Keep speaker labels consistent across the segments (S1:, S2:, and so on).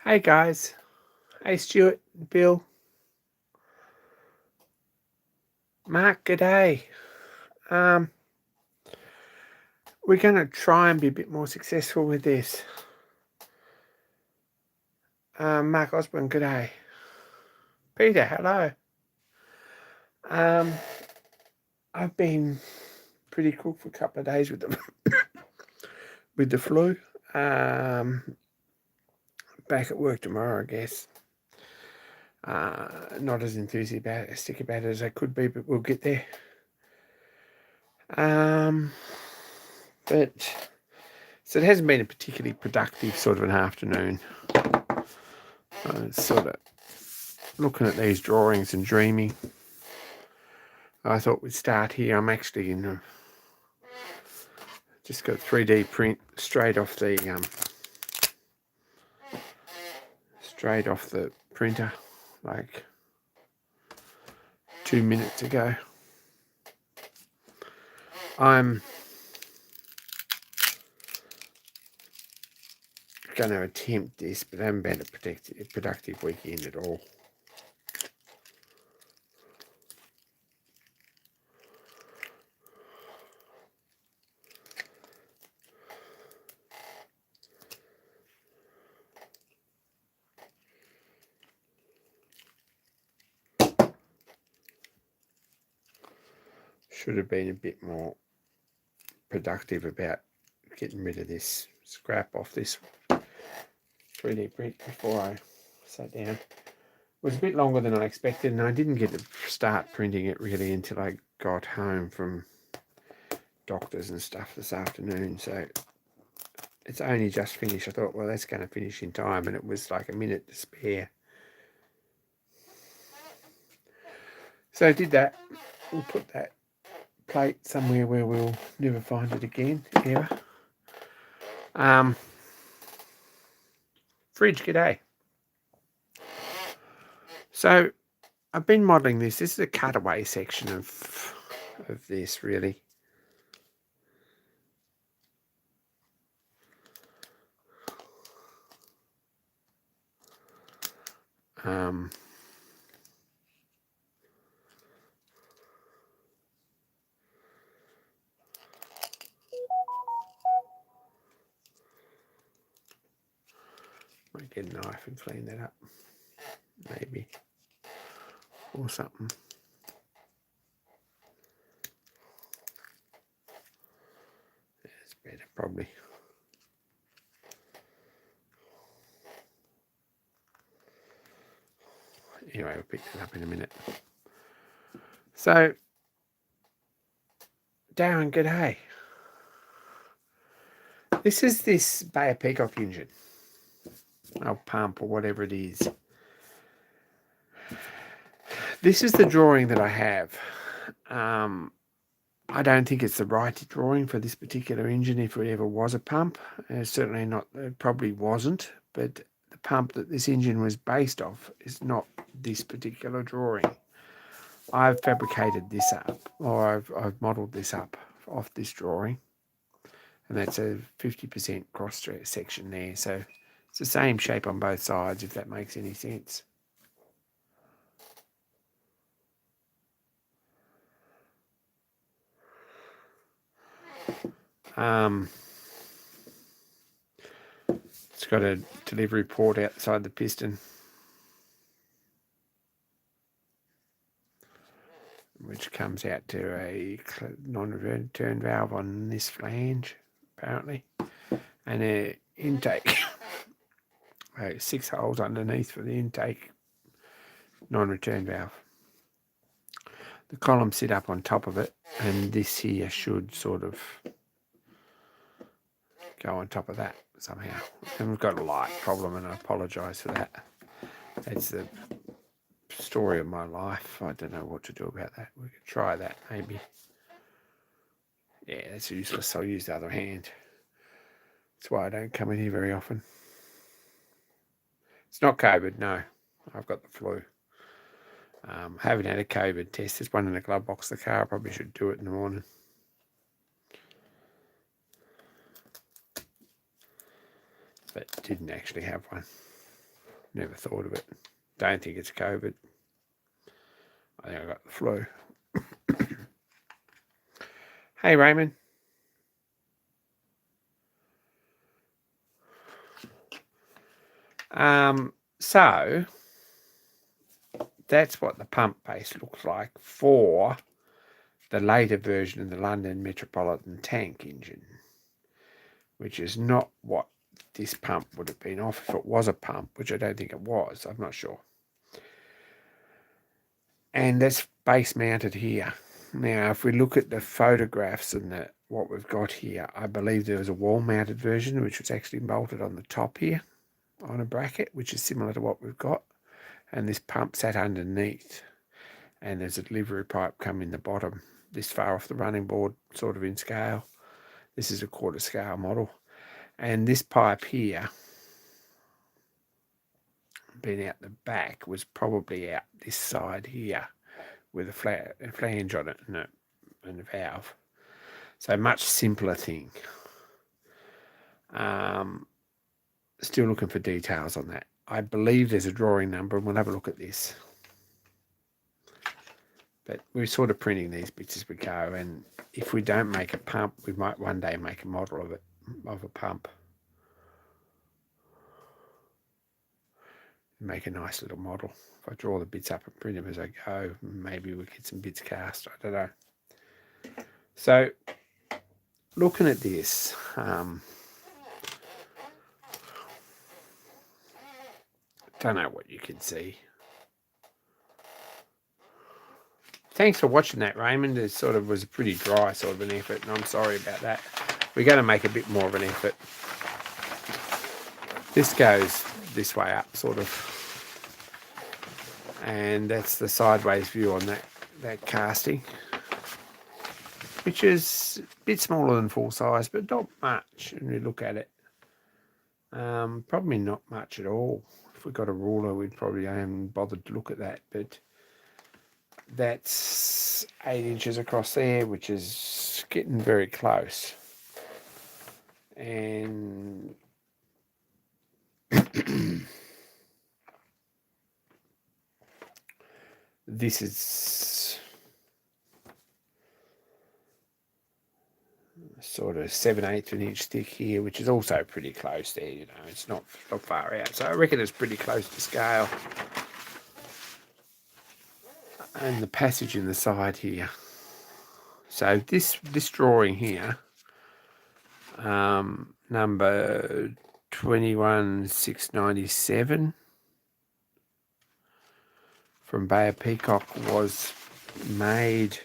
S1: Hey guys, hey Stuart, Bill, Mark, g'day. Um, we're going to try and be a bit more successful with this. Mark Osborne, g'day. Peter, hello. I've been pretty crook for a couple of days with the flu. Back at work tomorrow, I guess. Not as enthusiastic about it as I could be, but we'll get there. But so it hasn't been a particularly productive sort of an afternoon. Sort of looking at these drawings and dreaming. I thought we'd start here. I'm actually in just got a 3D print straight off the printer like 2 minutes ago. I'm going to attempt this, but I haven't been a productive weekend at all. Should have been a bit more productive about getting rid of this scrap off this 3D print before I sat down. It was a bit longer than I expected, and I didn't get to start printing it really until I got home from doctors and stuff this afternoon, so it's only just finished. I thought, well, that's going to finish in time, and it was like a minute to spare. So I did that. We'll put that plate somewhere where we'll never find it again, ever. Fridge, g'day. So I've been modelling this. This is a cutaway section of this, really. Might get a knife and clean that up, maybe, or something. It's better, probably. Anyway, we'll pick that up in a minute. So, Darren, g'day. This is this Peacock engine, or pump, or whatever it is. This is the drawing that I have. I don't think it's the right drawing for this particular engine, if it ever was a pump. Certainly not, it probably wasn't, but the pump that this engine was based off is not this particular drawing. I've fabricated this up, or I've modelled this up off this drawing, and that's a 50% cross section there, so it's the same shape on both sides, if that makes any sense. It's got a delivery port outside the piston, which comes out to a non-return valve on this flange, apparently, and an intake. 6 holes underneath for the intake non-return valve. The columns sit up on top of it, and this here should sort of go on top of that somehow. And we've got a light problem, and I apologise for that. That's the story of my life. I don't know what to do about that. We could try that, maybe. Yeah, that's useless. I'll use the other hand. That's why I don't come in here very often. It's not COVID, no. I've got the flu. Haven't had a COVID test. There's one in the glove box of the car. I probably should do it in the morning. But didn't actually have one. Never thought of it. Don't think it's COVID. I think I got the flu. Hey, Raymond. So that's what the pump base looks like for the later version of the London Metropolitan tank engine, which is not what this pump would have been off if it was a pump, which I don't think it was. I'm not sure. And that's base mounted here. Now, if we look at the photographs and what we've got here, I believe there was a wall-mounted version, which was actually bolted on the top here on a bracket, which is similar to what we've got. And this pump sat underneath. And there's a delivery pipe coming the bottom, this far off the running board, sort of in scale. This is a quarter scale model. And this pipe here, being out the back, was probably out this side here with a flange on it and a valve. So much simpler thing. Still looking for details on that. I believe there's a drawing number, and we'll have a look at this. But we're sort of printing these bits as we go, and if we don't make a pump, we might one day make a model of it, of a pump. Make a nice little model. If I draw the bits up and print them as I go, maybe we'll get some bits cast. I don't know. So, looking at this, don't know what you can see. Thanks for watching that, Raymond. It sort of was a pretty dry sort of an effort, and I'm sorry about that. We're going to make a bit more of an effort. This goes this way up, sort of. And that's the sideways view on that casting, which is a bit smaller than full size, but not much when we look at it. Probably not much at all. If we got a ruler, we'd probably haven't bothered to look at that, but that's 8 inches across there, which is getting very close. And this is sort of 7/8 of an inch thick here, which is also pretty close there. You know, it's not far out. So I reckon it's pretty close to scale. And the passage in the side here. So this drawing here, number 21697 from Bay of Peacock, was made.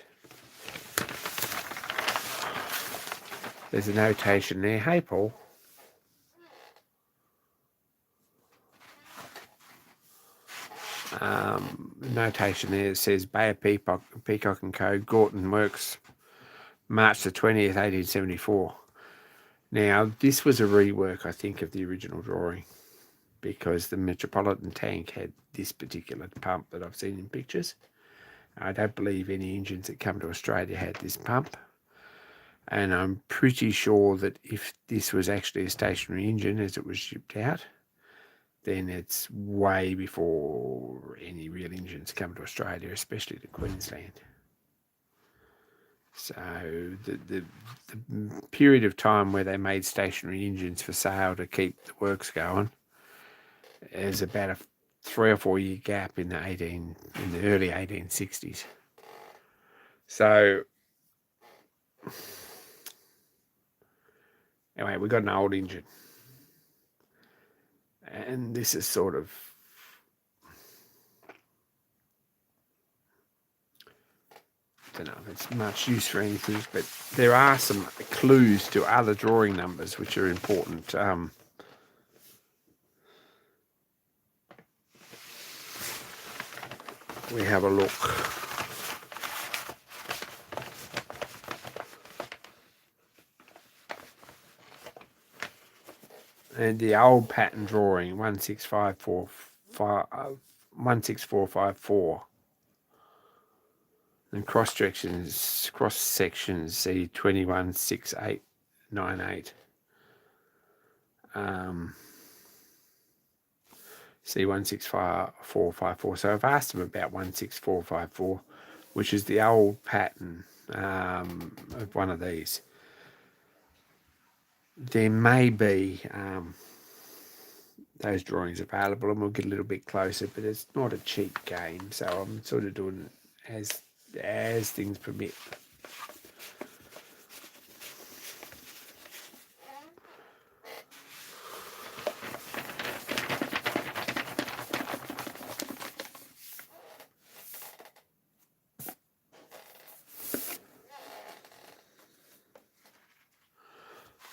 S1: There's a notation there. Hey, Paul. Notation there that says Bay of Peacock and Co. Gorton Works, March the 20th, 1874. Now, this was a rework, I think, of the original drawing, because the Metropolitan tank had this particular pump that I've seen in pictures. I don't believe any engines that come to Australia had this pump. And I'm pretty sure that if this was actually a stationary engine as it was shipped out, then it's way before any real engines come to Australia, especially to Queensland. So the period of time where they made stationary engines for sale to keep the works going is about a 3 or 4 year gap in the early 1860s. So anyway, we got an old engine. And this is sort of, I don't know if it's much use for anything, but there are some clues to other drawing numbers which are important. We have a look. And the old pattern drawing, 16454, and cross sections see 216898. C16454. So I've asked them about 16454, which is the old pattern of one of these. There may be those drawings available, and we'll get a little bit closer, but it's not a cheap game, so I'm sort of doing it as things permit.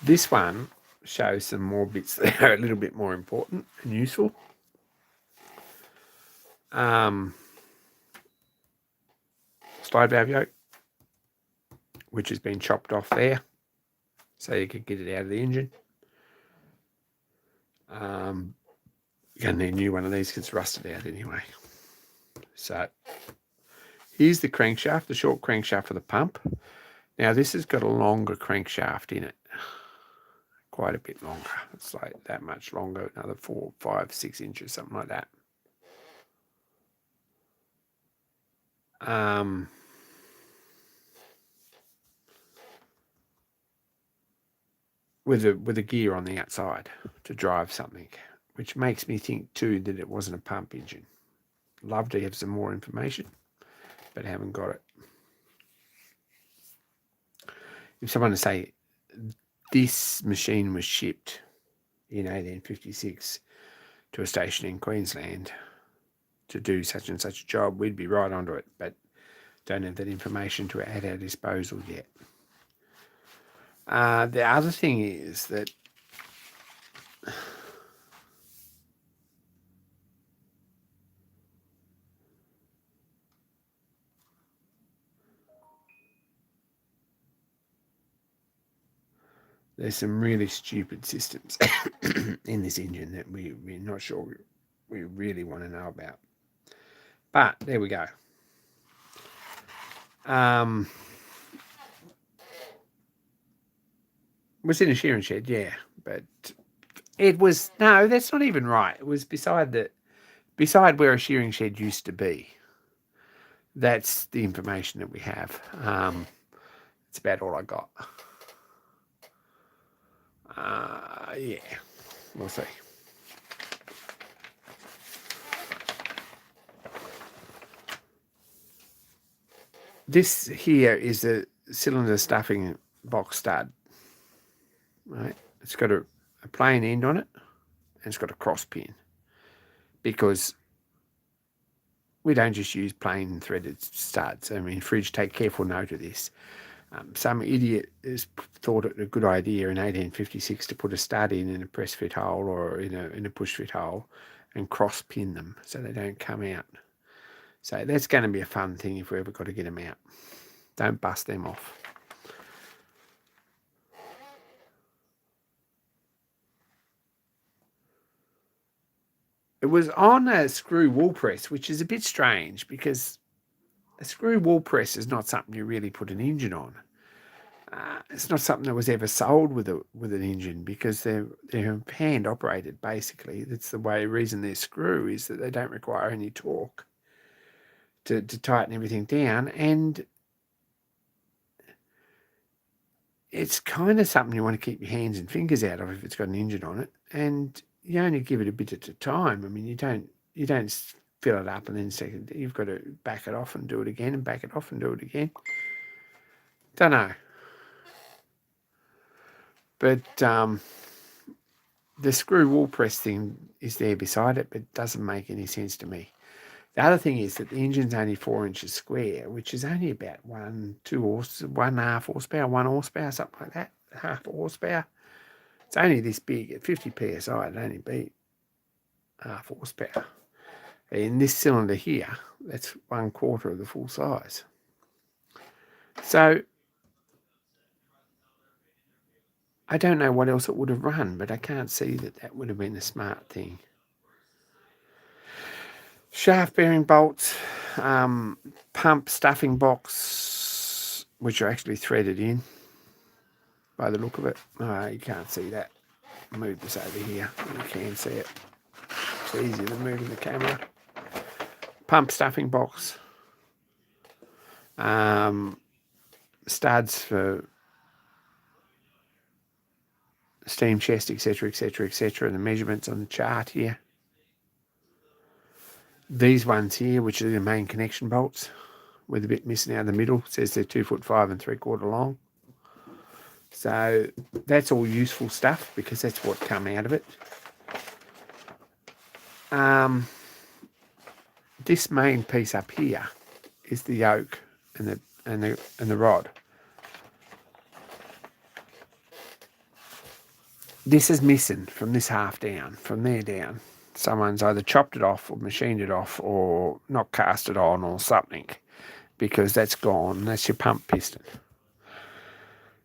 S1: This one shows some more bits that are a little bit more important and useful. Slide valve yoke, which has been chopped off there, so you can get it out of the engine. You're going to need a new one of these because it's rusted out anyway. So here's the crankshaft, the short crankshaft for the pump. Now this has got a longer crankshaft in it, quite a bit longer. It's like that much longer, another 4, 5, 6 inches, something like that. With a gear on the outside to drive something, which makes me think too that it wasn't a pump engine. Love to have some more information, but haven't got it. If someone to say this machine was shipped in 1856 to a station in Queensland to do such and such a job, we'd be right onto it, but don't have that information at our disposal yet. The other thing is that there's some really stupid systems in this engine that we're not sure we really want to know about. But there we go. Was in a shearing shed, yeah, but it was, no, that's not even right. It was beside where a shearing shed used to be. That's the information that we have. It's about all I got. Yeah, we'll see. This here is a cylinder stuffing box stud. Right, it's got a plain end on it, and it's got a cross pin, because we don't just use plain threaded studs. I mean, Fridge, take careful note of this. Some idiot has thought it a good idea in 1856 to put a stud in a press fit hole or in a push fit hole and cross pin them so they don't come out. So that's going to be a fun thing if we ever got to get them out. Don't bust them off. It was on a screw wall press, which is a bit strange because a screw wall press is not something you really put an engine on. It's not something that was ever sold with an engine because they're hand operated basically. That's the reason they're screw is that they don't require any torque to tighten everything down, and it's kind of something you want to keep your hands and fingers out of if it's got an engine on it, and you only give it a bit at a time. I mean, you don't fill it up and then second. You've got to back it off and do it again, and back it off and do it again. Don't know, but the screw wall press thing is there beside it, but it doesn't make any sense to me. The other thing is that the engine's only 4 inches square, which is only about 1.5 horsepower, 1 horsepower, something like that, half a horsepower. It's only this big. At 50 psi, it'd only be half horsepower. In this cylinder here, that's 1/4 of the full size. So I don't know what else it would have run, but I can't see that would have been a smart thing. Shaft bearing bolts, pump stuffing box, which are actually threaded in by the look of it. You can't see that. Move this over here. You can see it. much easier than moving the camera. Pump stuffing box. Studs for steam chest, etc., etc., etc. The measurements on the chart here. These ones here, which are the main connection bolts, with a bit missing out in the middle. It says they're 2'5" 3/4 long. So that's all useful stuff because that's what come out of it. This main piece up here is the yoke and the rod. This is missing from this half down, from there down. Someone's either chopped it off or machined it off or not cast it on or something, because that's gone. That's your pump piston.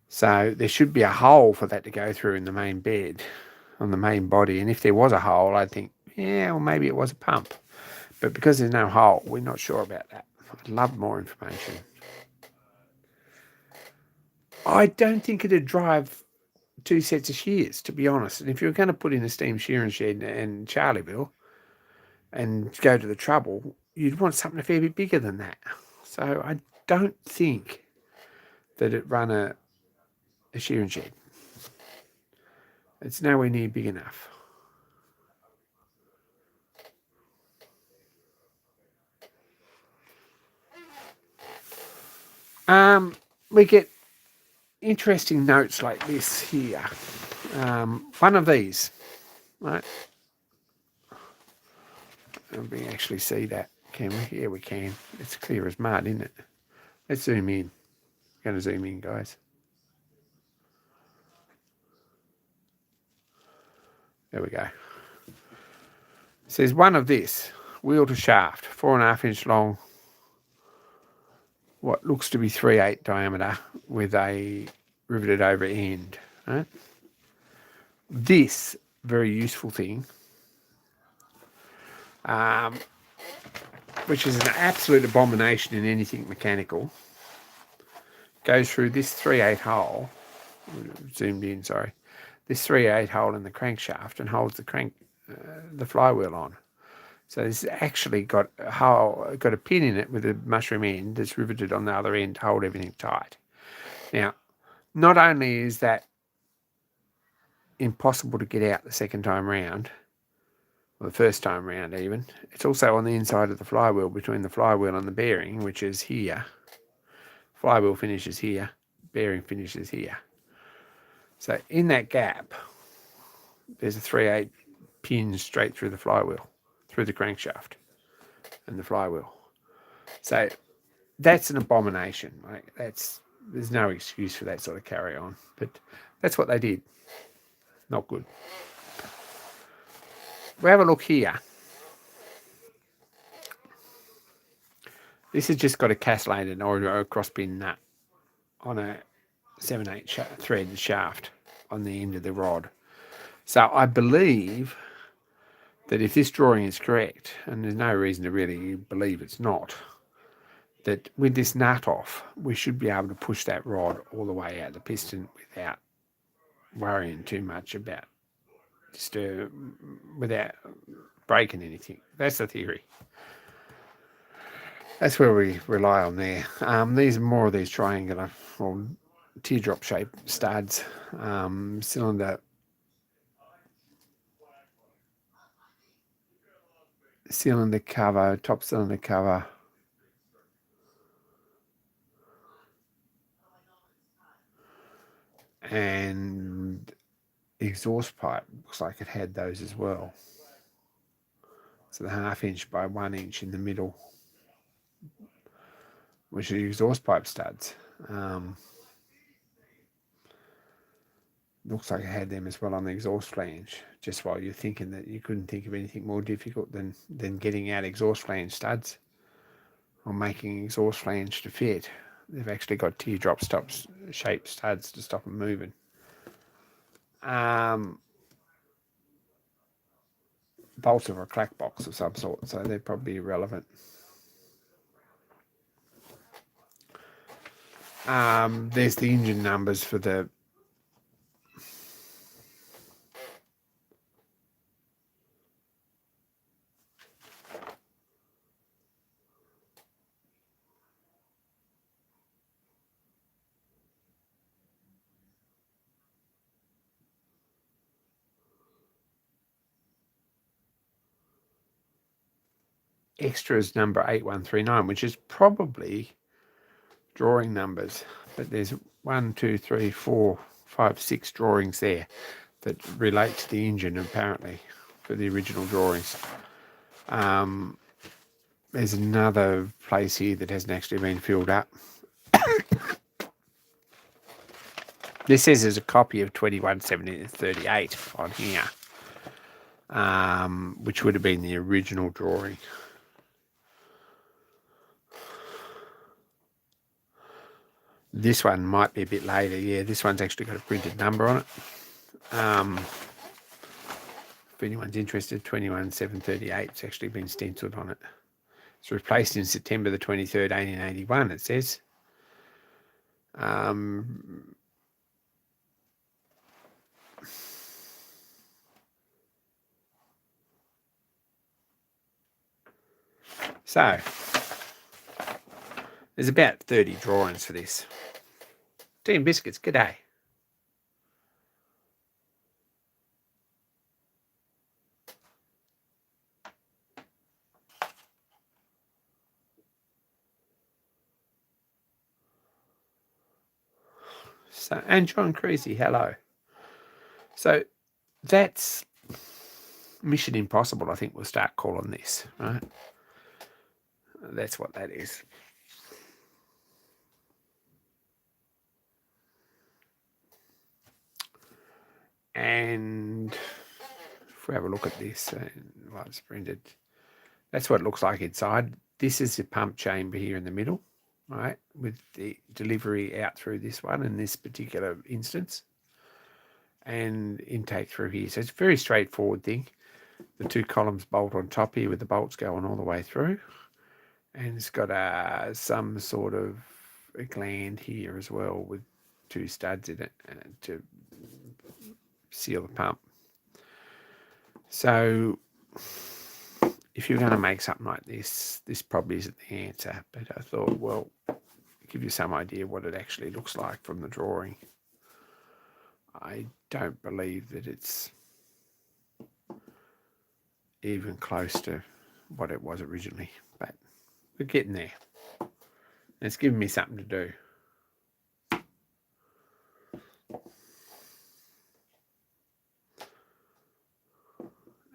S1: So there should be a hole for that to go through in the main bed, on the main body. And if there was a hole, I'd think, yeah, well, maybe it was a pump. But because there's no hole, we're not sure about that. I'd love more information. I don't think it'd drive 2 sets of shears, to be honest. And if you're going to put in a steam shearing shed in Charlieville and go to the trouble, you'd want something a fair bit bigger than that. So I don't think that it run a shearing shed. It's nowhere near big enough. We get interesting notes like this here. One of these, right? We actually see that, can we? Yeah, we can. It's clear as mud, isn't it? Let's zoom in. Going to zoom in, guys. There we go. It says one of this, wheel to shaft, 4.5 inch long, what looks to be 3/8 diameter with a riveted over end. Right? This very useful thing, which is an absolute abomination in anything mechanical, goes through this 3/8 hole, zoomed in, sorry, this 3/8 hole in the crankshaft and holds the flywheel on. So this has actually got a pin in it with a mushroom end that's riveted on the other end to hold everything tight. Now, not only is that impossible to get out the second time round, or the first time round even, it's also on the inside of the flywheel, between the flywheel and the bearing, which is here. Flywheel finishes here, bearing finishes here. So in that gap, there's a 3/8 pin straight through the flywheel, through the crankshaft and the flywheel. So that's an abomination. Like, there's no excuse for that sort of carry on. But that's what they did. Not good. We have a look here. This has just got a castellated or a cross-pin nut on a 7/8 thread shaft on the end of the rod. So I believe that if this drawing is correct, and there's no reason to really believe it's not, that with this nut off, we should be able to push that rod all the way out the piston without worrying too much about without breaking anything. That's the theory. That's where we rely on there. These are more of these triangular or teardrop shaped studs, cylinder cover, top cylinder cover, and exhaust pipe. Looks like it had those as well. So the 1/2 inch by 1 inch in the middle, which are exhaust pipe studs. Looks like it had them as well on the exhaust flange, just while you're thinking that you couldn't think of anything more difficult than getting out exhaust flange studs or making exhaust flange to fit. They've actually got teardrop shaped studs to stop them moving. Bolts of a clack box of some sort, so they're probably irrelevant. There's the engine numbers for the extras number 8139, which is probably drawing numbers, but there's 1, 2, 3, 4, 5, 6 drawings there that relate to the engine apparently for the original drawings. There's another place here that hasn't actually been filled up. This says there's a copy of 2170-38 on here, which would have been the original drawing. This one might be a bit later. Yeah, this one's actually got a printed number on it. If anyone's interested, 21-738, it's actually been stenciled on it. It's replaced in September the 23rd, 1881, it says. So, there's about 30 drawings for this. Tea and biscuits, g'day. So, and John Creasy, hello. So, that's Mission Impossible, I think we'll start calling this, right? That's what that is. And if we have a look at this, well, it's printed. That's what it looks like inside. This is the pump chamber here in the middle, right, with the delivery out through this one in this particular instance, and intake through here. So it's a very straightforward thing. The 2 columns bolt on top here with the bolts going all the way through, and it's got some sort of a gland here as well with 2 studs in it to seal the pump. So if you're going to make something like this, this probably isn't the answer, but I thought, well, give you some idea what it actually looks like from the drawing. I don't believe that it's even close to what it was originally, but we're getting there. It's given me something to do.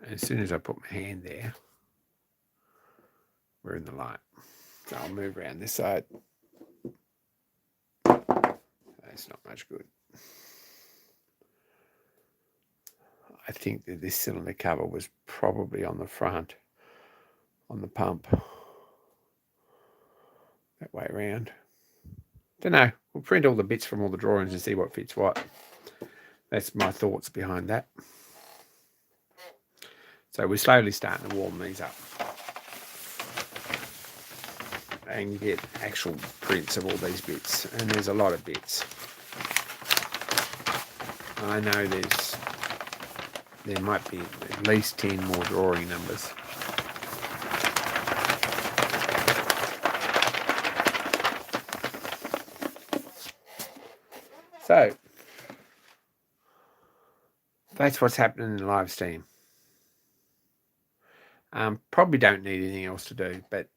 S1: As soon as I put my hand there, we're in the light. So I'll move around this side. That's not much good. I think that this cylinder cover was probably on the front, on the pump. That way around. Don't know. We'll print all the bits from all the drawings and see what fits what. That's my thoughts behind that. So we're slowly starting to warm these up and get actual prints of all these bits. And there's a lot of bits. I know there might be at least 10 more drawing numbers. So that's what's happening in live stream. Probably don't need anything else to do, but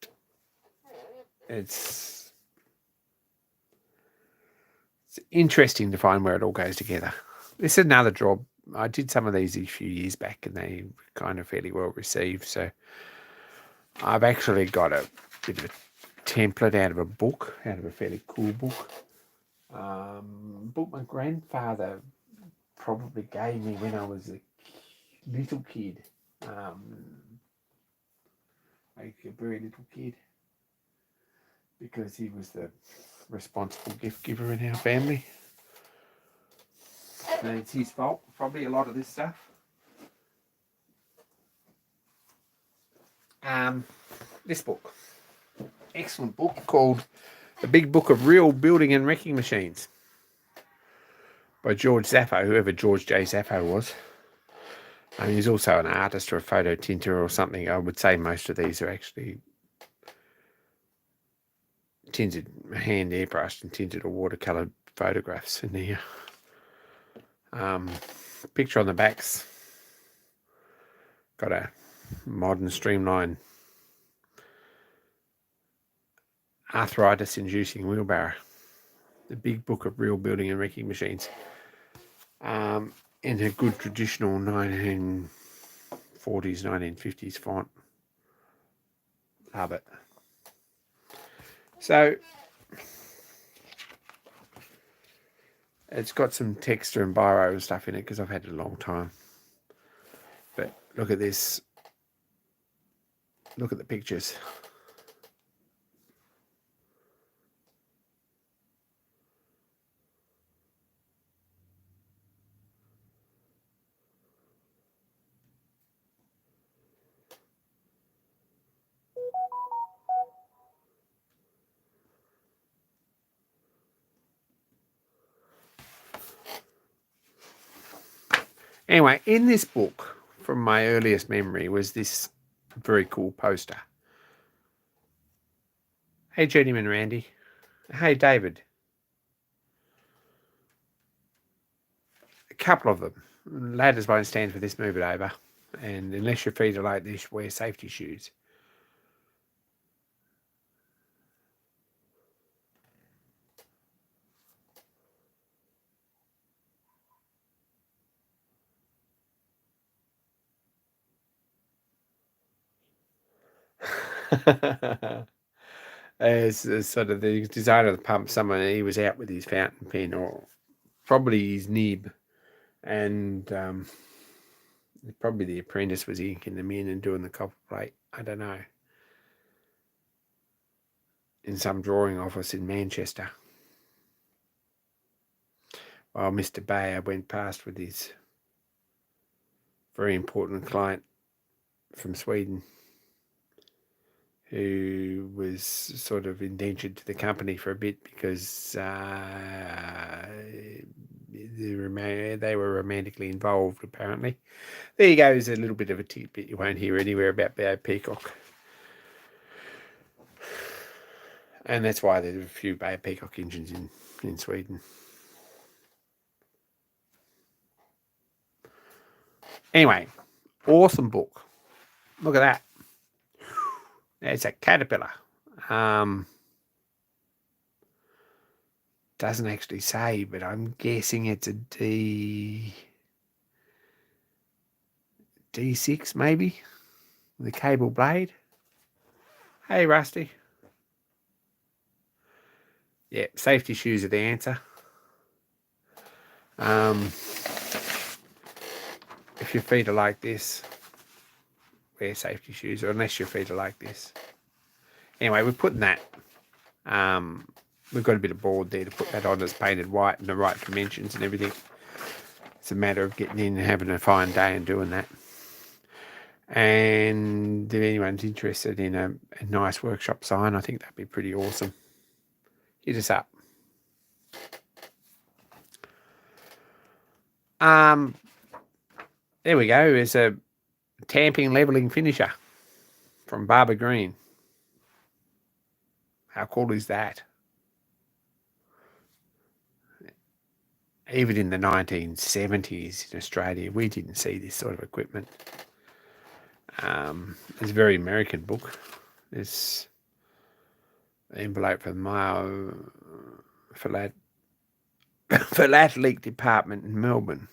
S1: it's interesting to find where it all goes together. This is another draw. I did some of these a few years back and they were kind of fairly well received. So I've actually got a bit of a template out of a book, out of a fairly cool book. Book my grandfather probably gave me when I was a little kid. Like a very little kid, because he was the responsible gift giver in our family. And it's his fault, probably, a lot of this stuff. This book, excellent book called The Big Book of Real Building and Wrecking Machines by George Zaffo, whoever George J. Zaffo was. He's also an artist or a photo tinter or something. I would say most of these are actually tinted, hand airbrushed and tinted or watercolored photographs in here. Picture on the back's got a modern streamlined arthritis-inducing wheelbarrow. The Big Book of Real Building and Wrecking Machines. In a good traditional 1940s, 1950s font. Love it. So it's got some texture and biro and stuff in it because I've had it a long time. But look at this. Look at the pictures. Anyway, in this book, from my earliest memory, was this very cool poster. Hey, Journeyman Randy. Hey, David. A couple of them. Ladders won't stand for this, move it over. And unless your feet are like this, wear safety shoes. As sort of the designer of the pump, someone, he was out with his fountain pen or probably his nib, and probably the apprentice was inking them in and doing the copper plate. I don't know. In some drawing office in Manchester. While Mr. Bayer went past with his very important client from Sweden, who was sort of indentured to the company for a bit because they were romantically involved, apparently. There you go. There's a little bit of a tidbit you won't hear anywhere about Peacock. And that's why there's a few Peacock engines in Sweden. Anyway, awesome book. Look at that. It's a Caterpillar. Doesn't actually say, but I'm guessing it's a D6 maybe, with a cable blade. Hey, Rusty. Yeah, safety shoes are the answer. If your feet are like this, wear safety shoes, or unless your feet are like this. Anyway, we're putting that. We've got a bit of board there to put that on. It's painted white and the right dimensions and everything. It's a matter of getting in and having a fine day and doing that. And if anyone's interested in a nice workshop sign, I think that'd be pretty awesome. Hit us up. There we go. There's a tamping leveling finisher from Barbara Green. How cool is that? Even in the 1970s in Australia, we didn't see this sort of equipment. It's a very American book. There's an envelope from my Lathe Leak department in Melbourne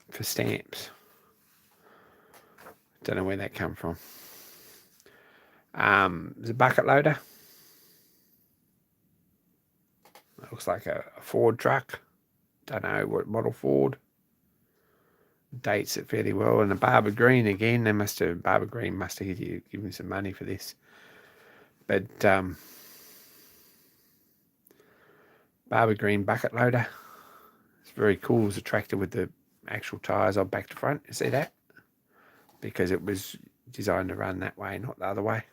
S1: for stamps. Don't know where that come from. There's a bucket loader. It looks like a Ford truck. Don't know what model Ford. Dates it fairly well. And a Barbara Green again. Barbara Green must have given some money for this. But Barbara Green bucket loader. It's very cool. It's a tractor with the actual tyres on back to front. You see that? Because it was designed to run that way, not the other way.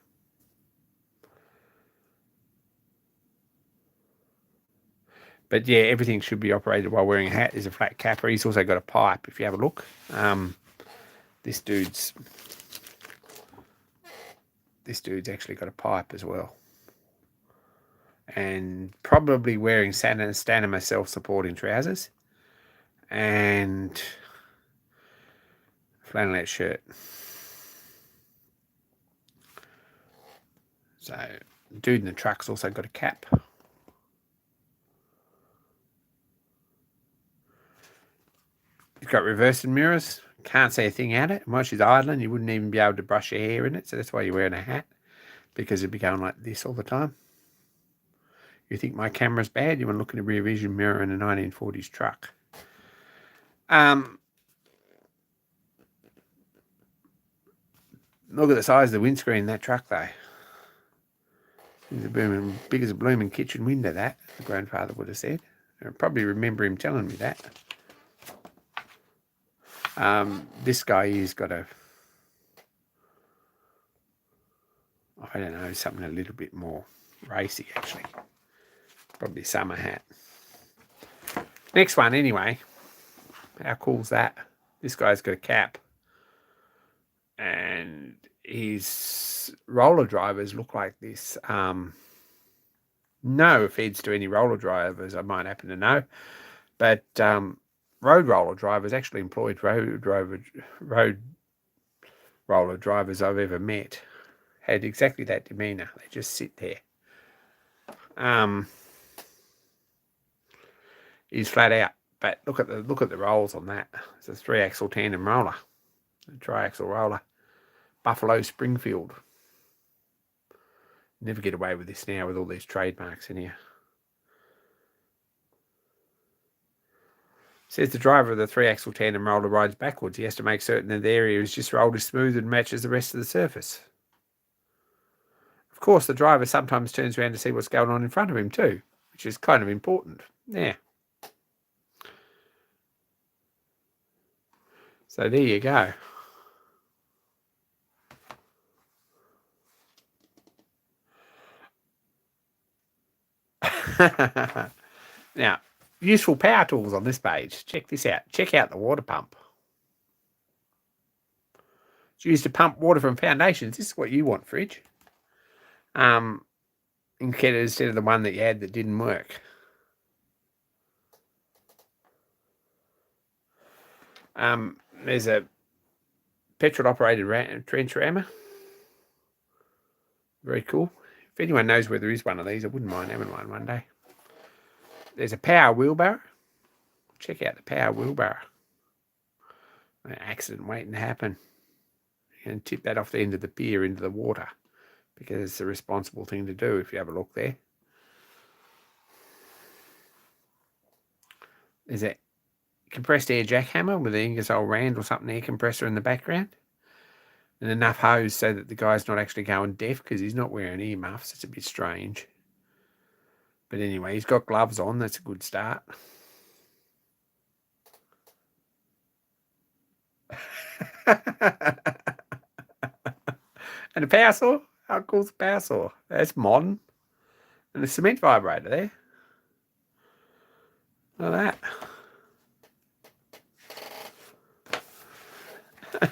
S1: But yeah, everything should be operated while wearing a hat. There's a flat capper. He's also got a pipe, if you have a look. This dude's actually got a pipe as well. And probably wearing Stanima self-supporting trousers. And flannelette shirt. So, dude in the truck's also got a cap. It's got reversing mirrors. Can't see a thing at it. And while she's idling, you wouldn't even be able to brush your hair in it. So that's why you're wearing a hat, because it'd be going like this all the time. You think my camera's bad? You want to look in a rear vision mirror in a 1940s truck. Look at the size of the windscreen in that truck, though. It's big as a blooming kitchen window, that, the grandfather would have said. I probably remember him telling me that. This guy here's got a, I don't know, something a little bit more racy, actually. Probably a summer hat. Next one, anyway. How cool's that? This guy's got a cap. And his roller drivers look like this. No offense to any roller drivers I might happen to know, but road roller drivers, actually employed road roller drivers I've ever met, had exactly that demeanour. They just sit there. He's flat out, but look at the rolls on that. It's a 3-axle tandem roller, a tri-axle roller, Buffalo Springfield. Never get away with this now with all these trademarks in here. Says the driver of the 3-axle tandem roller rides backwards. He has to make certain that the area is just rolled as smooth and matches the rest of the surface. Of course, the driver sometimes turns around to see what's going on in front of him too, which is kind of important. Yeah. So there you go. Now, useful power tools on this page. Check this out. Check out the water pump. It's used to pump water from foundations. This is what you want, fridge. Instead of the one that you had that didn't work. There's a petrol-operated trench rammer. Very cool. If anyone knows where there is one of these, I wouldn't mind having one day. There's a power wheelbarrow. Check out the power wheelbarrow. An accident waiting to happen. You can tip that off the end of the pier into the water, because it's the responsible thing to do if you have a look there. There's a compressed air jackhammer with an Ingersoll Rand or something air compressor in the background. And enough hose so that the guy's not actually going deaf because he's not wearing earmuffs. It's a bit strange. But anyway, he's got gloves on. That's a good start. And a power saw. How cool's a power saw? That's modern. And a cement vibrator there. Look at that.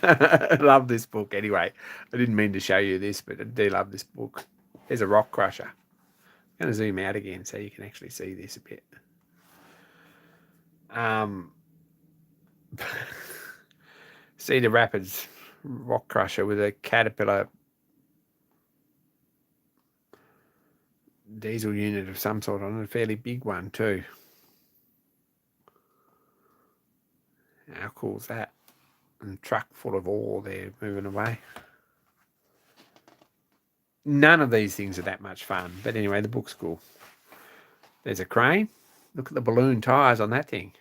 S1: I love this book anyway. I didn't mean to show you this, but I do love this book. There's a rock crusher. I'm going to zoom out again so you can actually see this a bit. Cedar Rapids rock crusher with a Caterpillar diesel unit of some sort on it, a fairly big one too. How cool is that? And a truck full of ore there moving away. None of these things are that much fun, but anyway, the book's cool. There's a crane. Look at the balloon tyres on that thing.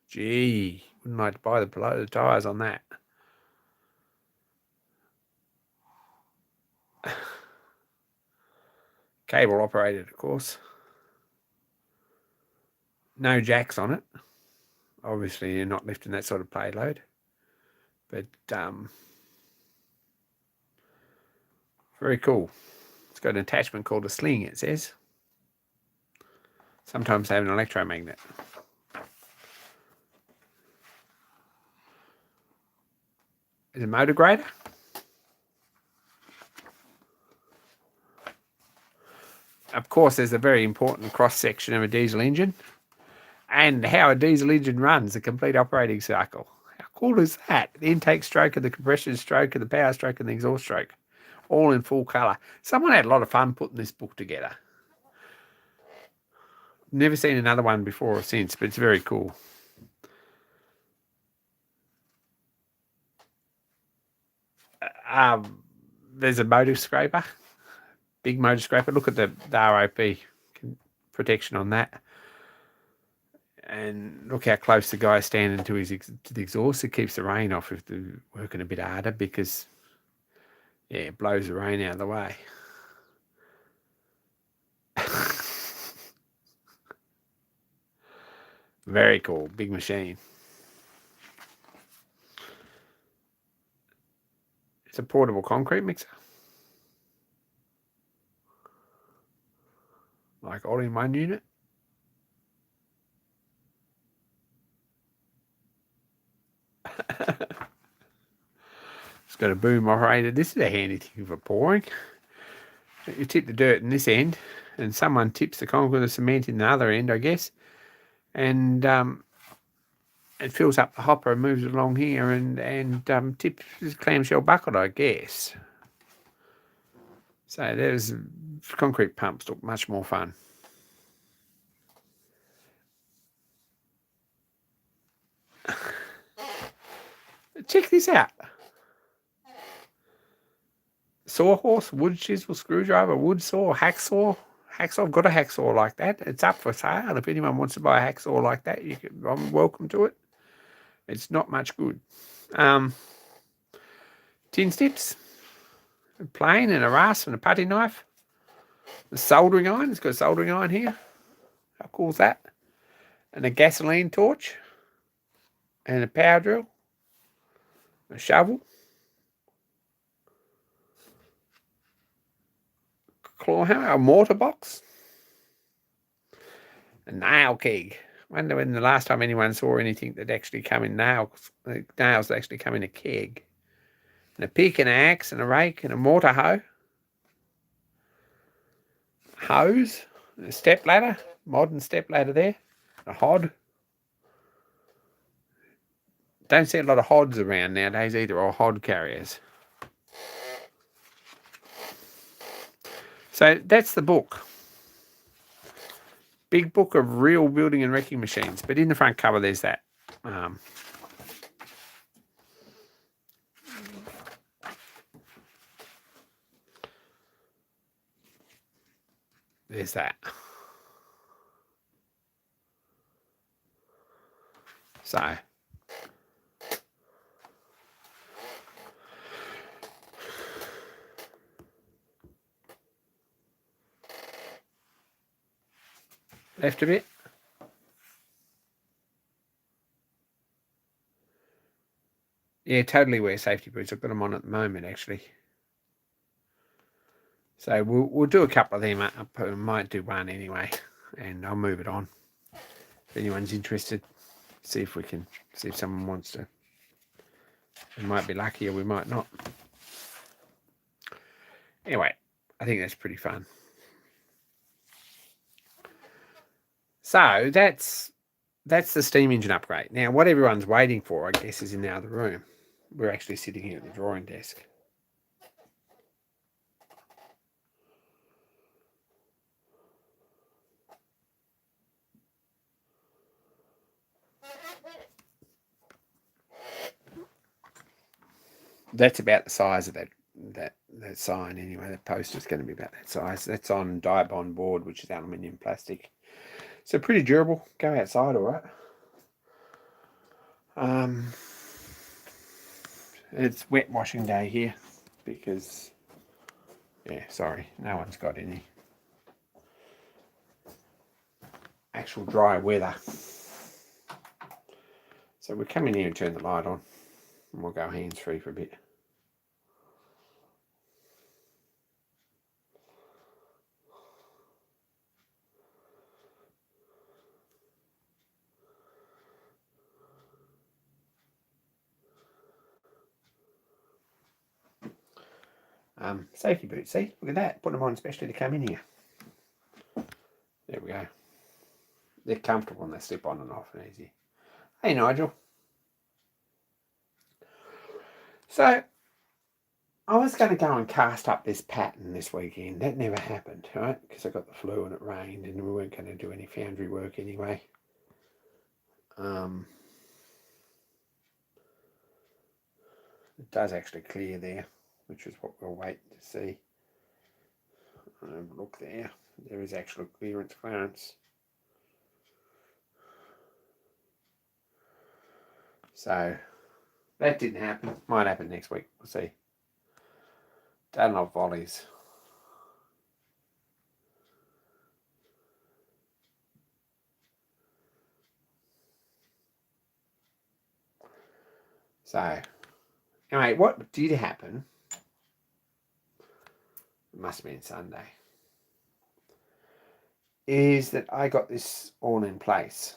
S1: Gee, wouldn't like to buy the tyres on that. Cable operated, of course. No jacks on it. Obviously, you're not lifting that sort of payload. But very cool. It's got an attachment called a sling, it says. Sometimes they have an electromagnet. There's a motor grader. Of course, there's a very important cross-section of a diesel engine and how a diesel engine runs, the complete operating cycle. How cool is that? The intake stroke and the compression stroke and the power stroke and the exhaust stroke. all in full colour. Someone had a lot of fun putting this book together. Never seen another one before or since, but it's very cool. There's a motor scraper, big motor scraper. Look at the ROP protection on that. And look how close the guy's standing to the exhaust. It keeps the rain off if they're working a bit harder because, yeah, it blows the rain out of the way. Very cool. Big machine. It's a portable concrete mixer. Like all in one unit. It's got a boom operator. This is a handy thing for pouring. You tip the dirt in this end, and someone tips the concrete or the cement in the other end, I guess. And it fills up the hopper and moves it along here and tips the clamshell bucket, I guess. So there's concrete pumps look much more fun. Check this out. Sawhorse, wood chisel, screwdriver, wood saw, hacksaw. I've got a hacksaw like that. It's up for sale. If anyone wants to buy a hacksaw like that, I'm welcome to it. It's not much good. Tin snips, a plane and a rasp and a putty knife. A soldering iron. It's got a soldering iron here. How cool is that? And a gasoline torch. And a power drill. A shovel. Claw hammer. A mortar box. A nail keg. I wonder when the last time anyone saw anything that actually come in nails. Nails that actually come in a keg. And a pick and an axe and a rake and a mortar hoe. Hose. A step ladder. Modern step ladder there. A hod. Don't see a lot of hods around nowadays either, or hod carriers. So that's the book. Big book of real building and wrecking machines. But in the front cover, there's that. There's that. So left a bit. Yeah, totally wear safety boots. I've got them on at the moment, actually. So we'll do a couple of them. I might do one anyway, and I'll move it on. If anyone's interested, see if someone wants to. We might be lucky or we might not. Anyway, I think that's pretty fun. So that's the steam engine upgrade. Now, what everyone's waiting for, I guess, is in the other room. We're actually sitting here at the drawing desk. That's about the size of that sign anyway. That poster's going to be about that size. That's on Dibond board, which is aluminium plastic. So pretty durable. Go outside, all right. It's wet washing day here because, yeah, sorry, no one's got any actual dry weather. So we'll come in here and turn the light on, and we'll go hands-free for a bit. Safety boots, see? Look at that. Put them on especially to come in here. There we go. They're comfortable and they slip on and off and easy. Hey, Nigel. So, I was going to go and cast up this pattern this weekend. That never happened, right? Because I got the flu and it rained and we weren't going to do any foundry work anyway. It does actually clear there, which is what we're waiting to see. Look there. There is actual clearance. So that didn't happen. Might happen next week. We'll see. Done off volleys. So, anyway, what did happen, it must have been Sunday, is that I got this all in place.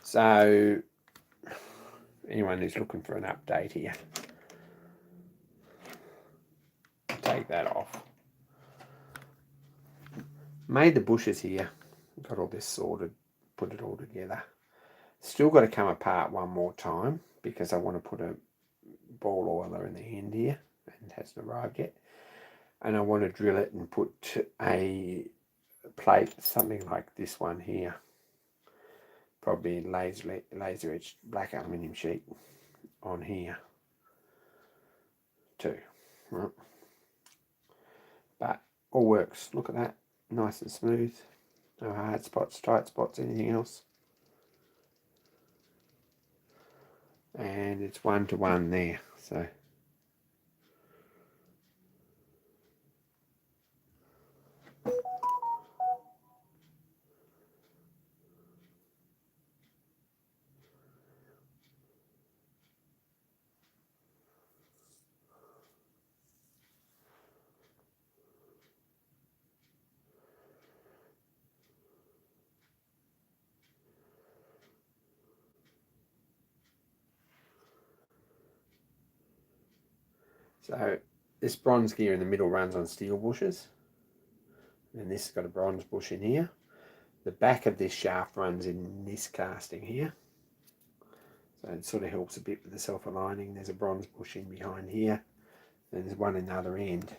S1: So, anyone who's looking for an update here, take that off. Made the bushes here, got all this sorted, put it all together. Still got to come apart one more time because I want to put a ball oiler in the end here, and it hasn't arrived yet. And I want to drill it and put a plate, something like this one here, probably laser etched black aluminium sheet on here too, right? But all works. Look at that, nice and smooth, no hard spots, tight spots, anything else. And it's 1-to-1 there, so this bronze gear in the middle runs on steel bushes, and this has got a bronze bush in here. The back of this shaft runs in this casting here, so it sort of helps a bit with the self-aligning. There's a bronze bush in behind here, and there's one in the other end,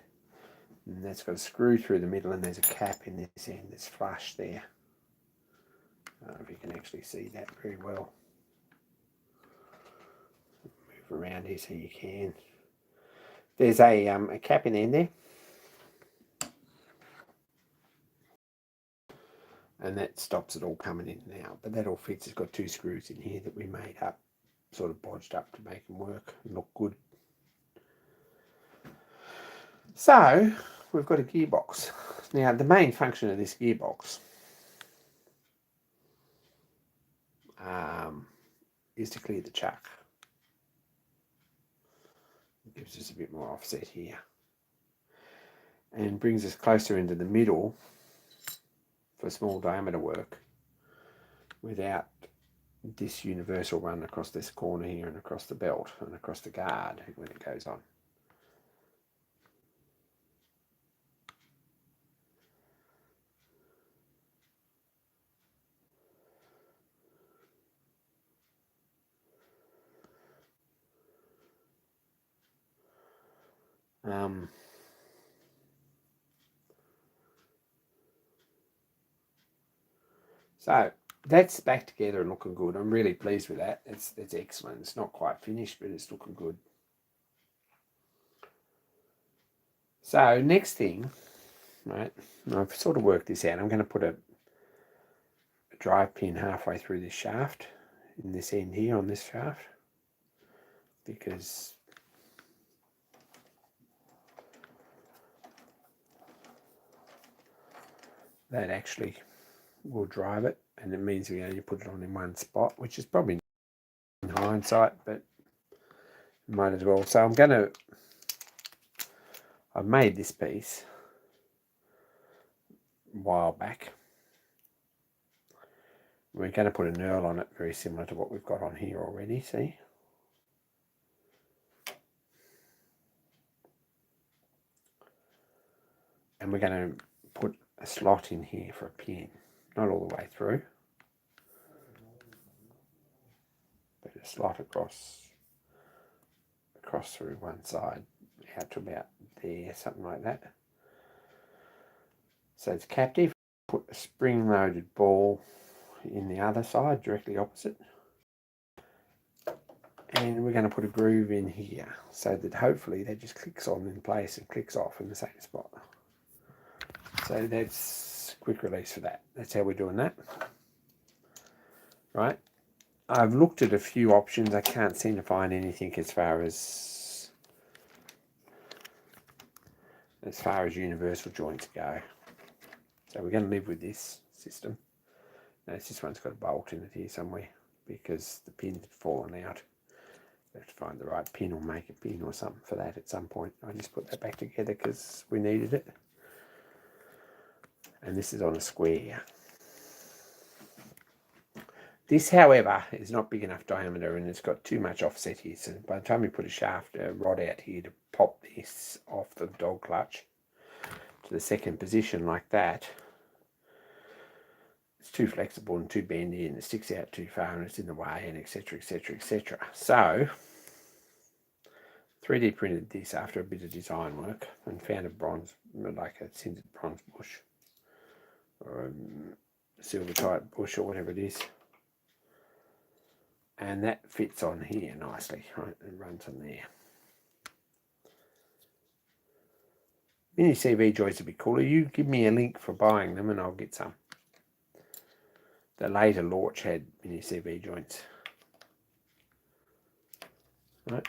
S1: and that's got a screw through the middle, and there's a cap in this end that's flush there. I don't know if you can actually see that very well. Move around here so you can. There's a cap in the end there, and that stops it all coming in and out. But that all fits. It's got 2 screws in here that we made up, sort of bodged up to make them work and look good. So we've got a gearbox. Now the main function of this gearbox is to clear the chuck. It gives us a bit more offset here and brings us closer into the middle for small diameter work without this universal run across this corner here and across the belt and across the guard when it goes on. So that's back together and looking good. I'm really pleased with that. It's excellent. It's not quite finished, but it's looking good. So next thing, right, I've sort of worked this out. I'm going to put a drive pin halfway through this shaft in this end here on this shaft, because that actually will drive it, and it means we only put it on in one spot, which is probably in hindsight, but might as well. So I've made this piece a while back. We're going to put a knurl on it very similar to what we've got on here already, see? And we're going to put a slot in here for a pin, not all the way through, but a slot across through one side out to about there, something like that. So it's captive. Put a spring-loaded ball in the other side, directly opposite. And we're going to put a groove in here so that hopefully that just clicks on in place and clicks off in the same spot. So that's quick release for that. That's how we're doing that. Right. I've looked at a few options. I can't seem to find anything as far as universal joints go. So we're going to live with this system. Notice this one's got a bolt in it here somewhere because the pins have fallen out. We have to find the right pin or make a pin or something for that at some point. I just put that back together because we needed it. And this is on a square. This, however, is not big enough diameter and it's got too much offset here. So by the time we put a rod out here to pop this off the dog clutch to the second position like that, it's too flexible and too bendy and it sticks out too far and it's in the way and etc, etc, etc. So 3D printed this after a bit of design work and found a bronze, like a sintered bronze bush or a silver type bush or whatever it is. And that fits on here nicely, right? It runs on there. Mini CV joints would be cooler. You give me a link for buying them and I'll get some. The later launch had mini CV joints. Right.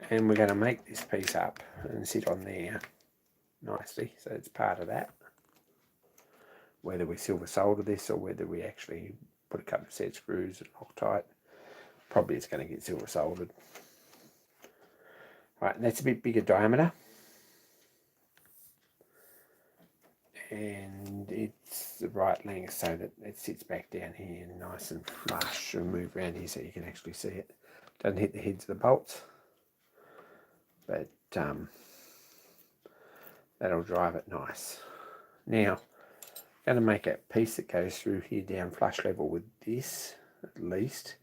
S1: And we're going to make this piece up and sit on there nicely. So it's part of that. Whether we silver solder this or whether we actually put a couple of set screws and Loctite, probably it's going to get silver soldered. Right, and that's a bit bigger diameter. And it's the right length so that it sits back down here nice and flush and move around here so you can actually see it. Doesn't hit the heads of the bolts, but that'll drive it nice. Now, I'm going to make a piece that goes through here down flush level with this at least.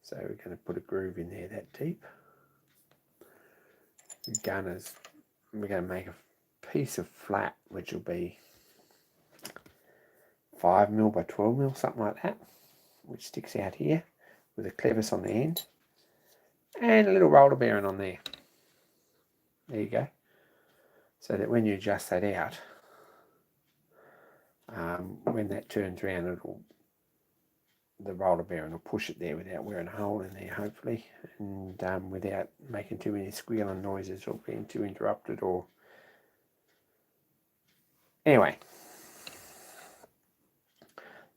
S1: So we're going to put a groove in there that deep. The gunners, we're going to make a piece of flat which will be 5mm by 12mm, something like that, which sticks out here with a clevis on the end and a little roller bearing on there. There you go. So that when you adjust that out, when that turns around, the roller bearing will push it there without wearing a hole in there, hopefully, and without making too many squealing noises or being too interrupted. Or anyway,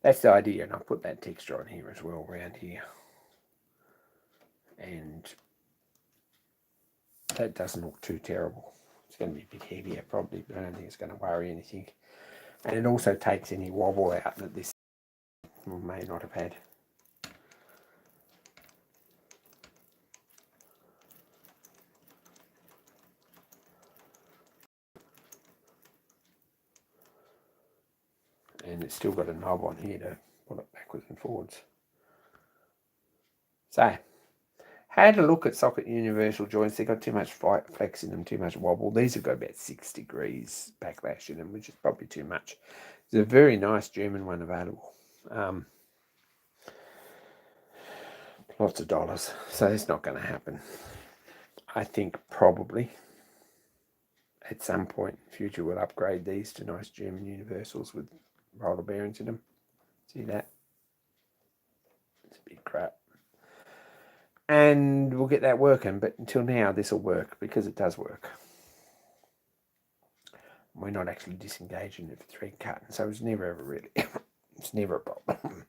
S1: that's the idea, and I'll put that texture on here as well, around here, and that doesn't look too terrible. It's going to be a bit heavier probably, but I don't think it's going to worry anything. And it also takes any wobble out that this may not have had. And it's still got a knob on here to put it backwards and forwards. So, had a look at socket universal joints. They've got too much flex in them, too much wobble. These have got about 6 degrees backlash in them, which is probably too much. There's a very nice German one available. Lots of dollars. So it's not going to happen. I think probably at some point in the future we'll upgrade these to nice German universals with roller bearings in them. See that? It's a bit crap. And we'll get that working, but until now this will work because it does work. We're not actually disengaging it for thread cutting, so it's never ever really it's never a problem.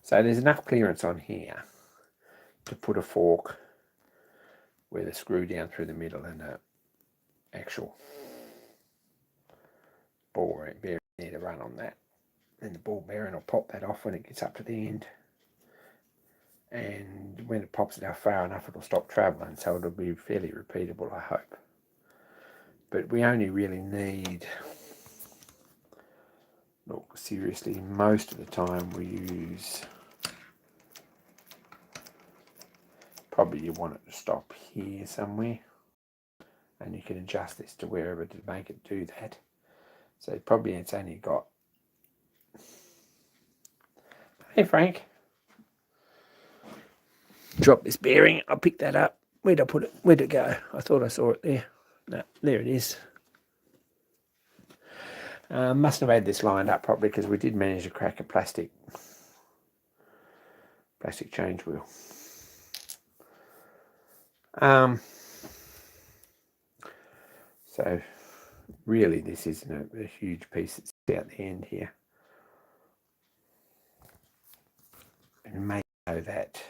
S1: So there's enough clearance on here to put a fork with a screw down through the middle and an actual ball bearing there to run on that. And the ball bearing will pop that off when it gets up to the end. and when it pops it out far enough it'll stop travelling, so it'll be fairly repeatable, I hope. But we only really need, look, seriously, most of the time we use, probably you want it to stop here somewhere, and you can adjust this to wherever to make it do that. So probably it's only got, hey Frank, drop this bearing, I'll pick that up. Where'd I put it? Where'd it go? I thought I saw it there. No, there it is. Must have had this lined up properly because we did manage to crack a plastic change wheel. So really this isn't a huge piece that's out the end here. And make know that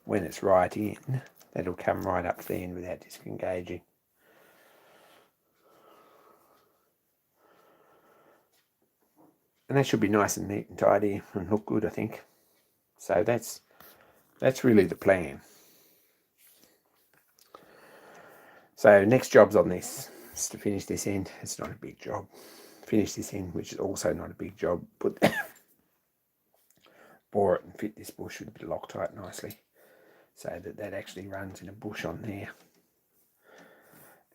S1: when it's right in, that'll come right up to the end without disengaging. And that should be nice and neat and tidy and look good, I think. So that's really the plan. So next job's on this is to finish this end. It's not a big job. Finish this end, which is also not a big job. Bore it and fit this bush with a bit of Loctite nicely, so that actually runs in a bush on there.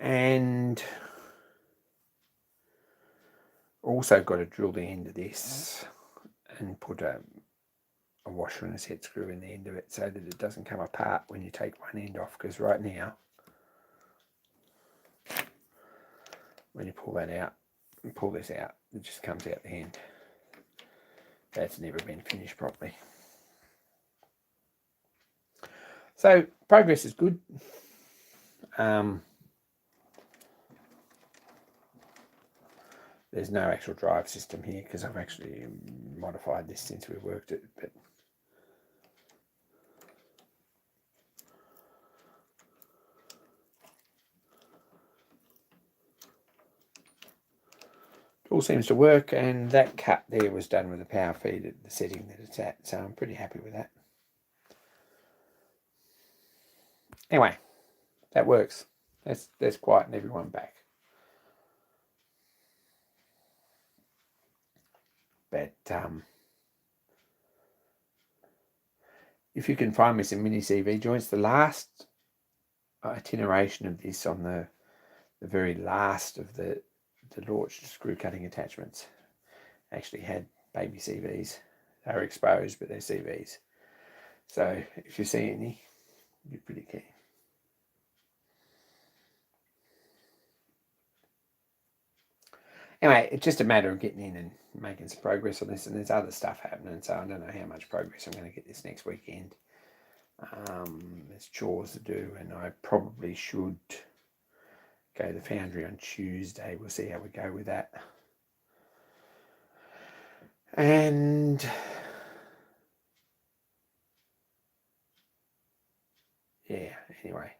S1: And also got to drill the end of this and put a washer and a set screw in the end of it so that it doesn't come apart when you take one end off, because right now when you pull that out and pull this out, it just comes out the end. That's never been finished properly. So progress is good. There's no actual drive system here because I've actually modified this since we worked it, but it all seems to work, and that cut there was done with the power feed at the setting that it's at, so I'm pretty happy with that. Anyway, that works. That's quieting everyone back. But if you can find me some mini CV joints, the last iteration of this on the very last of the launched screw cutting attachments actually had baby CVs. They were exposed, but they're CVs. So if you see any, you're pretty keen. Anyway, it's just a matter of getting in and making some progress on this, and there's other stuff happening, so I don't know how much progress I'm going to get this next weekend. There's chores to do, and I probably should go to the foundry on Tuesday. We'll see how we go with that. And yeah, anyway.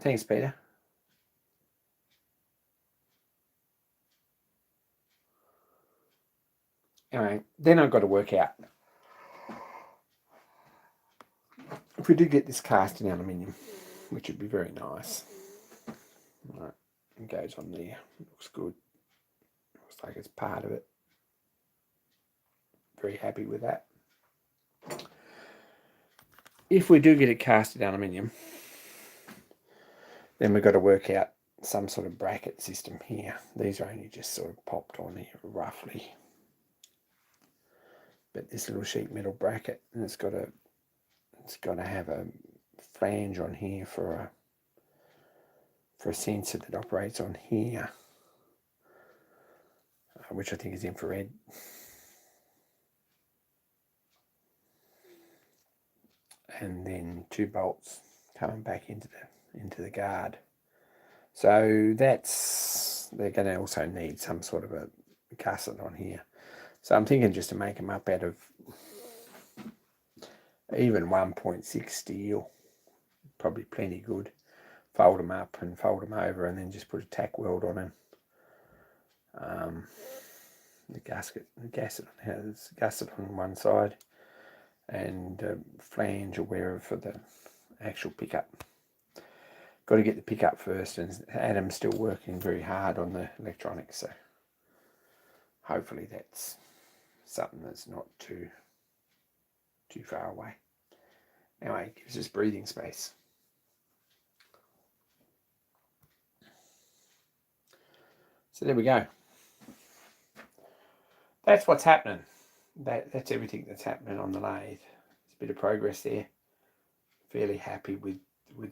S1: Thanks, Peter. Anyway, then I've got to work out if we do get this cast in aluminium, which would be very nice. Right, it goes on there. Looks good. Looks like it's part of it. Very happy with that. If we do get it cast in aluminium, then we've got to work out some sort of bracket system here. These are only just sort of popped on here roughly. But this little sheet metal bracket, and it's got to have a flange on here for a sensor that operates on here, which I think is infrared. And then 2 bolts coming back into the guard. So they're going to also need some sort of a gusset on here. So I'm thinking just to make them up out of even 1.6 steel, probably plenty good. Fold them up and fold them over, and then just put a tack weld on them. The gasket on one side, and flange or wherever for the actual pickup. Got to get the pickup first, and Adam's still working very hard on the electronics, so hopefully that's something that's not too far away. Anyway, it gives us breathing space. So there we go. That's what's happening. That's everything that's happening on the lathe. There's a bit of progress there. Fairly happy with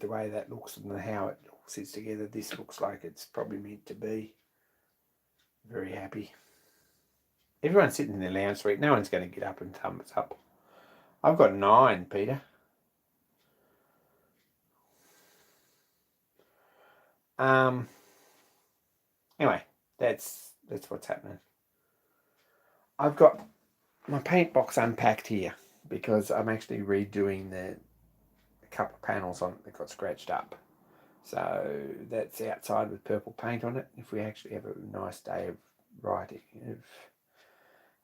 S1: the way that looks and how it all sits together. This looks like it's probably meant to be. Very happy. Everyone's sitting in their lounge suite. No one's going to get up and thumbs up. I've got 9, Peter. Anyway, that's what's happening. I've got my paint box unpacked here because I'm actually redoing a couple of panels on it that got scratched up. So that's outside with purple paint on it. If we actually have a nice day of writing, of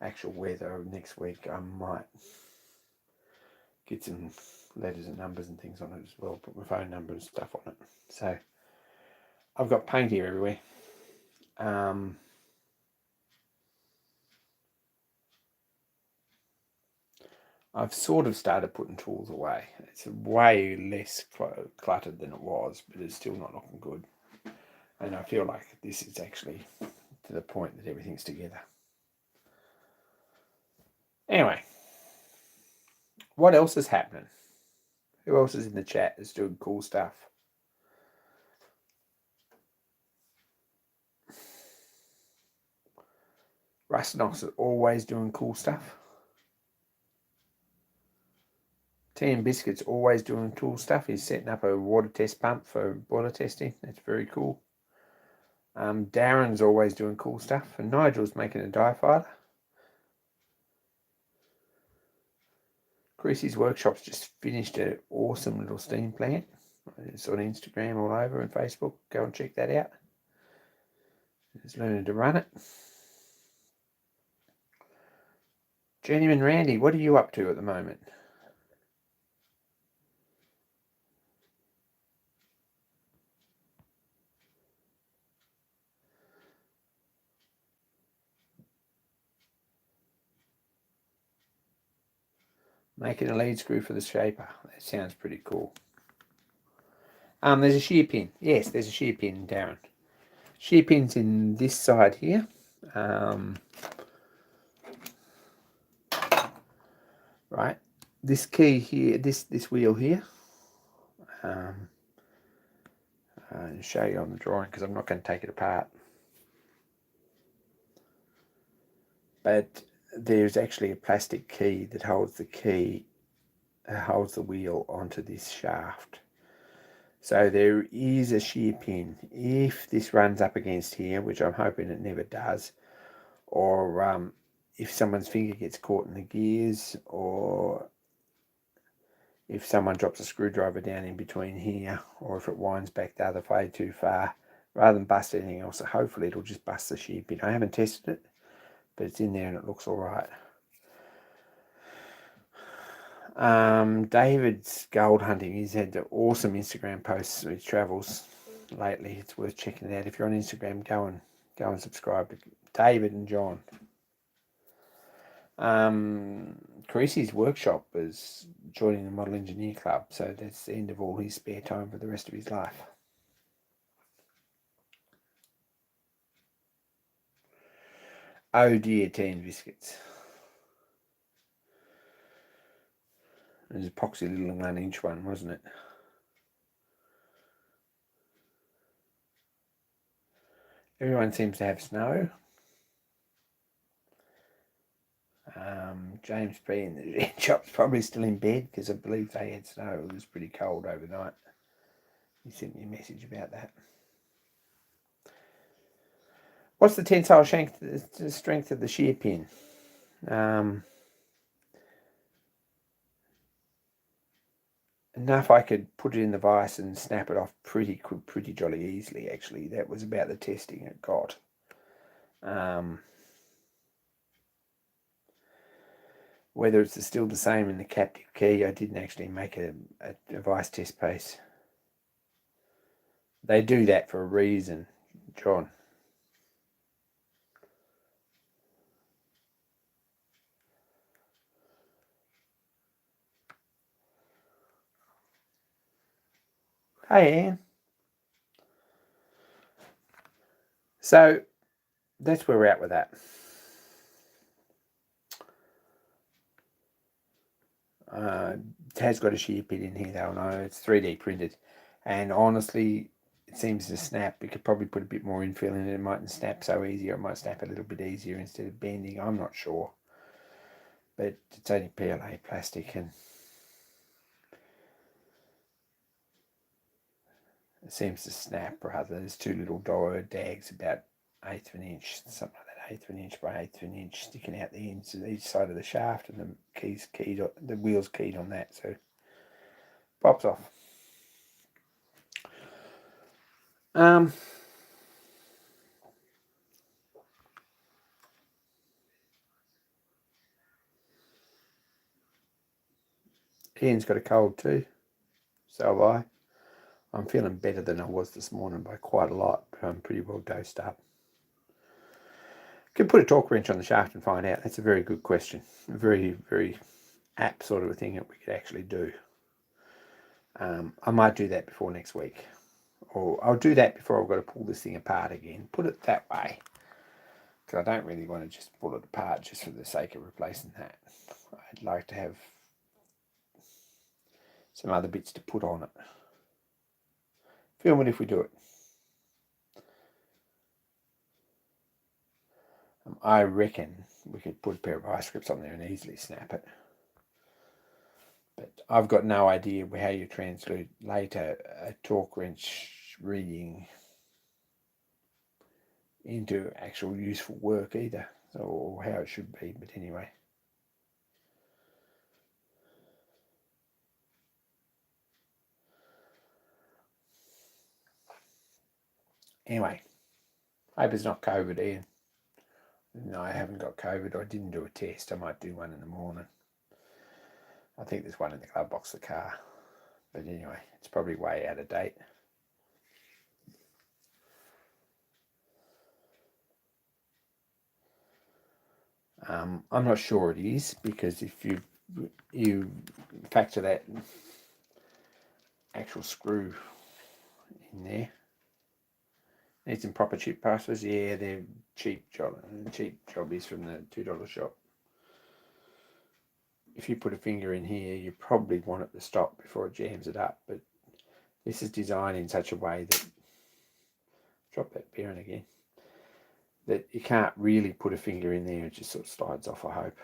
S1: actual weather next week, I might get some letters and numbers and things on it as well. Put my phone number and stuff on it. So I've got paint here everywhere. I've sort of started putting tools away. It's way less cluttered than it was, but it's still not looking good. And I feel like this is actually to the point that everything's together. Anyway, what else is happening? Who else is in the chat that's doing cool stuff? Rustnox is always doing cool stuff. Tea and Biscuit's always doing cool stuff. He's setting up a water test pump for boiler testing. That's very cool. Darren's always doing cool stuff. And Nigel's making a diaphragm. Chrissy's Workshop's just finished an awesome little steam plant. It's on Instagram all over and Facebook. Go and check that out. He's learning to run it. Journeyman Randy, what are you up to at the moment? Making a lead screw for the shaper. That sounds pretty cool. There's a shear pin. Yes, there's a shear pin, Darren. Shear pin's in this side here. Right. This key here, this wheel here. I'll show you on the drawing because I'm not going to take it apart. But there's actually a plastic key that holds the wheel onto this shaft. So there is a shear pin. If this runs up against here, which I'm hoping it never does, or if someone's finger gets caught in the gears, or if someone drops a screwdriver down in between here, or if it winds back the other way too far, rather than bust anything else, so hopefully it'll just bust the shear pin. I haven't tested it, but it's in there and it looks all right. David's gold hunting. He's had awesome Instagram posts of his travels lately. It's worth checking it out. If you're on Instagram, go and subscribe to David and John. Carisi's Workshop is joining the Model Engineer Club, so that's the end of all his spare time for the rest of his life. Oh dear, Tea and Biscuits. It was a poxy little 1-inch one, wasn't it? Everyone seems to have snow. James P. in the shop's probably still in bed because I believe they had snow. It was pretty cold overnight. He sent me a message about that. What's the tensile strength of the shear pin? Enough I could put it in the vise and snap it off pretty jolly easily, actually. That was about the testing it got. Whether it's still the same in the captive key, I didn't actually make a device test piece. They do that for a reason, John. Hey, Anne. So that's where we're at with that. It has got a shear pit in here though, no, it's 3D printed. And honestly, it seems to snap. We could probably put a bit more infill in it. It mightn't snap so easy, or it might snap a little bit easier instead of bending. I'm not sure. But it's only PLA plastic, and it seems to snap rather. There's two little diode dags about 1/8 of an inch, something like that, 1/8 of an inch by 1/8 of an inch, sticking out the ends of each side of the shaft, and the wheel's keyed on that, so pops off. Ian's got a cold too, so have I. I'm feeling better than I was this morning by quite a lot, but I'm pretty well dosed up. Could put a torque wrench on the shaft and find out. That's a very good question. A very, very apt sort of a thing that we could actually do. I might do that before next week. Or I'll do that before I've got to pull this thing apart again. Put it that way. Because I don't really want to just pull it apart just for the sake of replacing that. I'd like to have some other bits to put on it. Film it if we do it. I reckon we could put a pair of ice grips on there and easily snap it. But I've got no idea how you translate later a torque wrench reading into actual useful work either, or how it should be, but anyway. Anyway, hope it's not COVID, Ian. No, I haven't got COVID. I didn't do a test. I might do one in the morning. I think there's one in the glove box of the car. But anyway, it's probably way out of date. I'm not sure it is, because if you factor that actual screw in there, need some proper chip passes. Yeah, they're cheap jobbies from the $2 shop. If you put a finger in here, you probably want it to stop before it jams it up, but this is designed in such a way that, drop that bearing again, that you can't really put a finger in there. It just sort of slides off, I hope.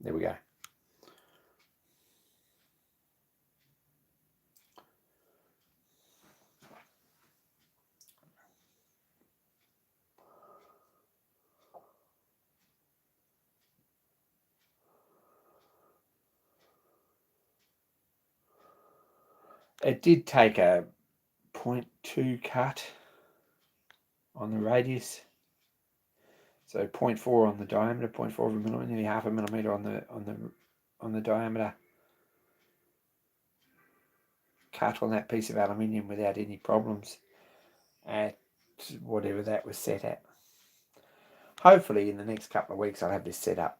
S1: There we go. It did take a 0.2 cut on the radius, so 0.4 on the diameter, 0.4 of a millimeter, nearly half a millimeter on the diameter. Cut on that piece of aluminium without any problems at whatever that was set at. Hopefully in the next couple of weeks I'll have this set up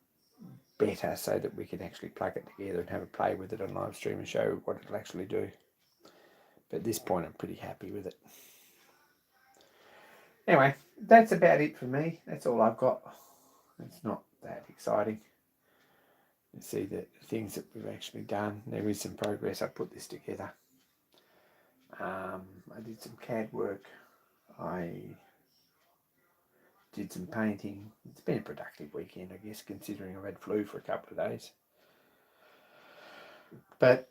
S1: better so that we can actually plug it together and have a play with it on live stream and show what it'll actually do. But at this point I'm pretty happy with it. Anyway, that's about it for me. That's all I've got. It's not that exciting. You see the things that we've actually done. There is some progress. I put this together. I did some CAD work. I did some painting. It's been a productive weekend, I guess, considering I've had flu for a couple of days. But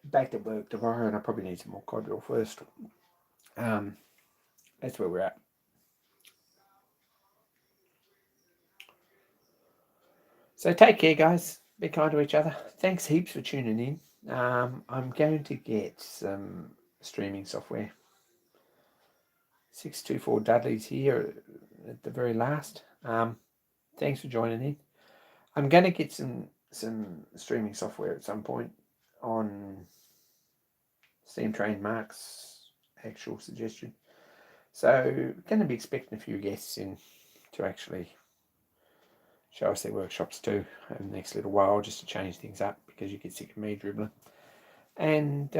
S1: back to work tomorrow, and I probably need some more cod first. That's where we're at. So take care, guys. Be kind to each other. Thanks heaps for tuning in. I'm going to get some streaming software. 624 Dudley's here at the very last. Thanks for joining in. I'm going to get some streaming software at some point on Steam Train Mark's actual suggestion. So going to be expecting a few guests in to actually show us their workshops too over the next little while, just to change things up, because you get sick of me dribbling. And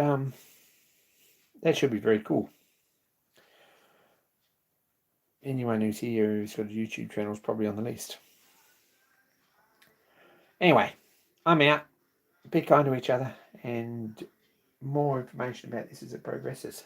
S1: that should be very cool. Anyone who's here who's got a YouTube channel is probably on the list. Anyway, I'm out. Be kind to each other, and more information about this as it progresses.